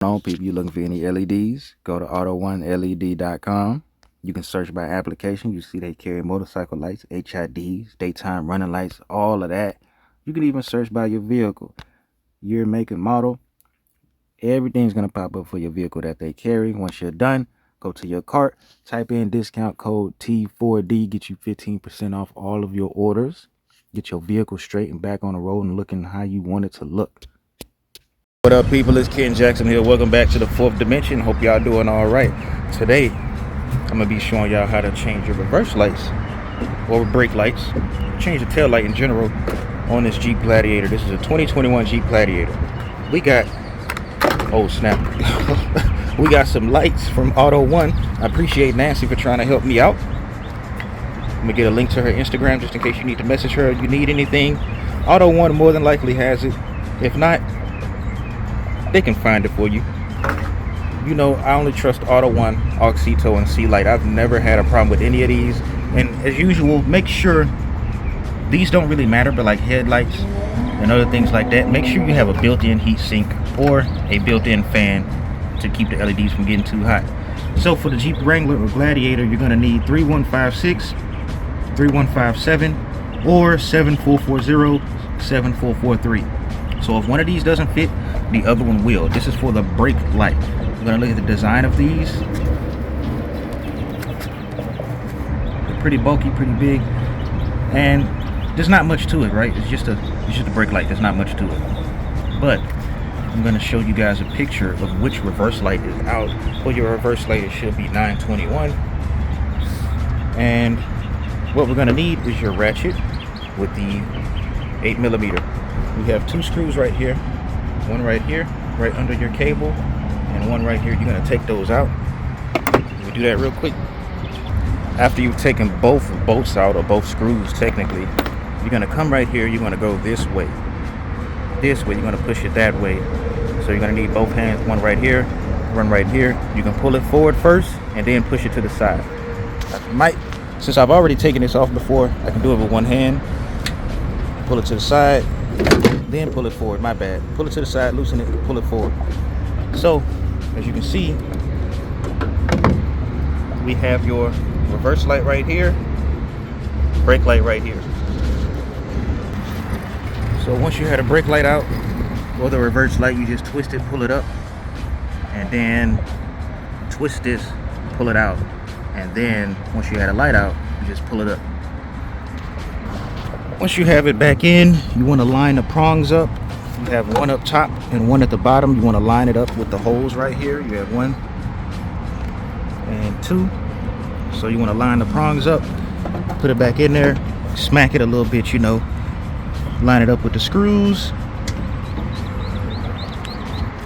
People, you're looking for any LEDs, go to AUTOONELED.com. You can search by application. You see they carry motorcycle lights, HIDs, daytime running lights, all of that. You can even search by your vehicle, year, make, and model. Everything's going to pop up for your vehicle that they carry. Once you're done, go to your cart, type in discount code T4D, get you 15% off all of your orders. Get your vehicle straight and back on the road and looking how you want it to look. What up, people? It's Ken Jackson here. Welcome back to the fourth dimension. Hope y'all doing all right. Today I'm gonna be showing y'all how to change your reverse lights or brake lights, change the tail light in general on this Jeep Gladiator. This is a 2021 Jeep Gladiator. We got, oh snap, we got some lights from AUTOONE. I appreciate Nancy for trying to help me out. I'm gonna get a link to her Instagram just in case you need to message her. You need anything, AUTOONE more than likely has it. If not, they can find it for you. You know, I only trust AUTOONE, Oxito, and C-Light. I've never had a problem with any of these. And as usual, make sure, these don't really matter, but like headlights and other things like that, make sure you have a built-in heat sink or a built-in fan to keep the LEDs from getting too hot. So for the Jeep Wrangler or Gladiator, you're gonna need 3156, 3157, or 7440, 7443. So if one of these doesn't fit, the other one will. This is for the brake light. We're gonna look at the design of these. They're pretty bulky, pretty big, and there's not much to it, right? It's just a brake light. There's not much to it. But I'm gonna show you guys a picture of which reverse light is out. For your reverse light, it should be 921. And what we're gonna need is your ratchet with the 8mm. We have two screws right here, one right here, right under your cable, and one right here. You're gonna take those out. We do that real quick. After you've taken both bolts out, or both screws technically, you're gonna come right here. You're gonna go this way. This way, you're gonna push it that way. So you're gonna need both hands, one right here, one right here. You can pull it forward first and then push it to the side. Since I've already taken this off before, I can do it with one hand. Pull it to the side, then pull it forward. My bad. Pull it to the side, loosen it, pull it forward. So as you can see, we have your reverse light right here, brake light right here. So once you had a brake light out or the reverse light, you just twist it, pull it up, and then twist this, pull it out, and then once you had a light out, you just pull it up. Once you have it back in, you want to line the prongs up. You have one up top and one at the bottom. You want to line it up with the holes right here. You have 1 and 2. So you want to line the prongs up, put it back in there, smack it a little bit, you know, line it up with the screws.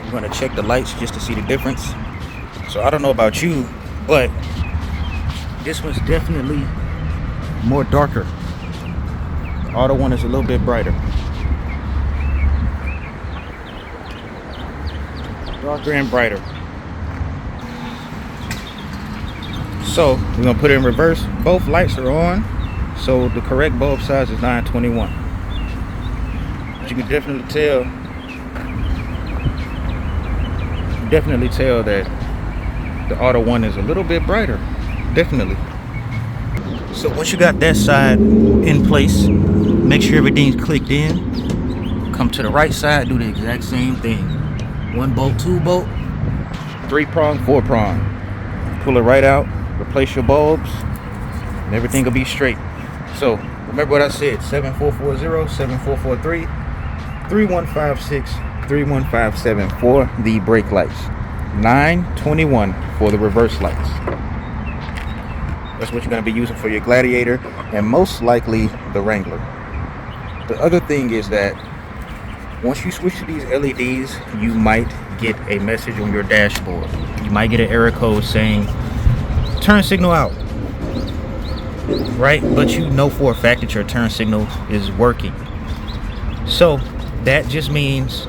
You're going to check the lights just to see the difference. So I don't know about you, but this one's definitely more darker. AUTOONE is a little bit brighter. Darker and brighter. So we're gonna put it in reverse. Both lights are on, so the correct bulb size is 921. But you can definitely tell that the AUTOONE is a little bit brighter. Definitely. So once you got that side in place, make sure everything's clicked in. Come to the right side, do the exact same thing. 1 bolt, 2 bolt, 3 prong, 4 prong. Pull it right out, replace your bulbs, and everything will be straight. So remember what I said, 7440, 7443, 3156, 3157 for the brake lights. 921 for the reverse lights. That's what you're going to be using for your Gladiator and most likely the Wrangler. The other thing is that once you switch to these LEDs, you might get a message on your dashboard. You might get an error code saying turn signal out, right? But you know for a fact that your turn signal is working. So that just means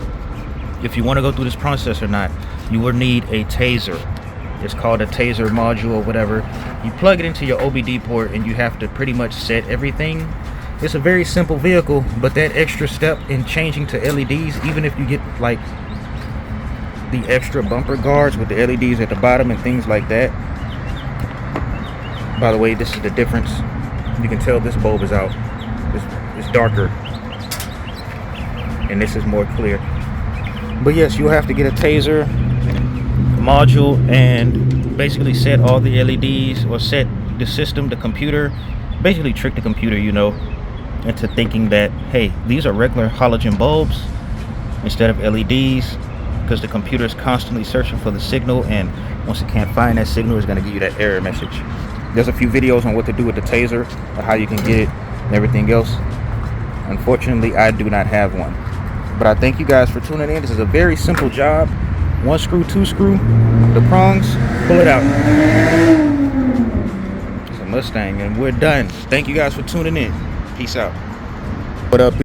if you want to go through this process or not, you will need a taser. It's called a taser module or whatever. You plug it into your OBD port and you have to pretty much set everything. It's a very simple vehicle, but that extra step in changing to LEDs, even if you get like the extra bumper guards with the LEDs at the bottom and things like that. By the way, this is the difference. You can tell this bulb is out. It's darker, and this is more clear. But yes, you'll have to get a taser module and basically set all the LEDs, or set the system, the computer, basically trick the computer, you know, into thinking that, hey, these are regular halogen bulbs instead of LEDs, because the computer is constantly searching for the signal, and once it can't find that signal, it's going to give you that error message. There's a few videos on what to do with the taser, or how you can get it and everything else. Unfortunately, I do not have one. But I thank you guys for tuning in. This is a very simple job. 1 screw, 2 screw, the prongs, pull it out. It's a Mustang, and we're done. Thank you guys for tuning in. Peace out. What up?